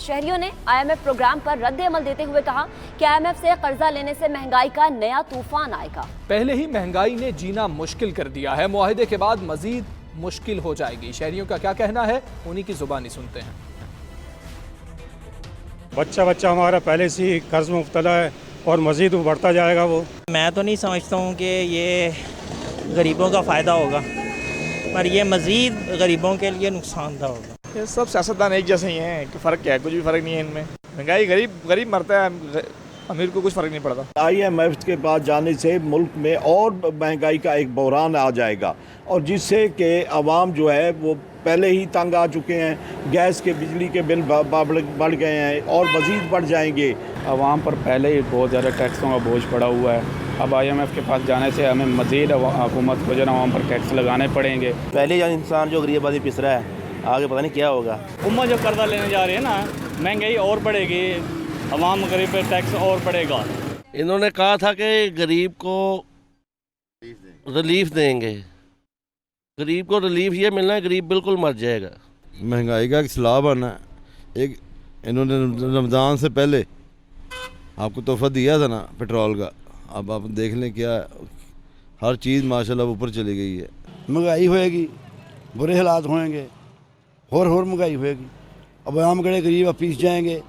शहरियों ने IMF programme पर रद्द अमल देते हुए कहा कि IMF से कर्जा लेने से महंगाई का नया तूफान आएगा। पहले ही महंगाई ने जीना मुश्किल कर दिया है, मुआहदे के बाद मजीद मुश्किल हो जाएगी। शहरियों का क्या कहना है, उन्हीं की जुबानी सुनते हैं। बच्चा हमारा पहले से ही कर्ज में मुब्तला है और मजीद बढ़ता जाएगा। वो मैं तो नहीं समझता हूँ कि ये गरीबों का फ़ायदा होगा, पर ये मज़ीद गरीबों के लिए नुकसानदा होगा। ये सब सियासतदान एक जैसे ही हैं कि फ़र्क क्या है, कुछ भी फ़र्क नहीं है इनमें। महंगाई गरीब मरता है, अमीर को कुछ फ़र्क नहीं पड़ता। IMF के पास जाने से मुल्क में और महंगाई का एक बहरान आ जाएगा और जिससे कि आवाम जो है वो पहले ही तंग आ चुके हैं। गैस के बिजली के बिल बढ़ गए हैं और मज़ीद बढ़ जाएंगे। आवाम पर पहले ही बहुत ज़्यादा टैक्सों का बोझ पड़ा हुआ है। अब IMF के पास जाने से हमें मज़ीद हुकूमत को जो आवाम पर टैक्स लगाने पड़ेंगे। पहले इंसान जो गरीब आदमी पिस रहा है, आगे पता नहीं क्या होगा। उम्मत जो कर्जा लेने जा रही है ना, महंगाई और बढ़ेगी, आवाम गरीब पे टैक्स और बढ़ेगा। इन्होंने कहा था कि गरीब को रिलीफ देंगे, गरीब को रिलीफ ये मिलना है, गरीब बिल्कुल मर जाएगा। महंगाई का एक स्लैब आना है। एक इन्होंने रमज़ान से पहले आपको तोहफा दिया था ना पेट्रोल का, अब आप देख लें क्या हर चीज़ माशाल्लाह ऊपर चली गई है। महंगाई होएगी, बुरे हालात होंगे, और महंगाई होएगी। अब आम गरीब पीस जाएंगे।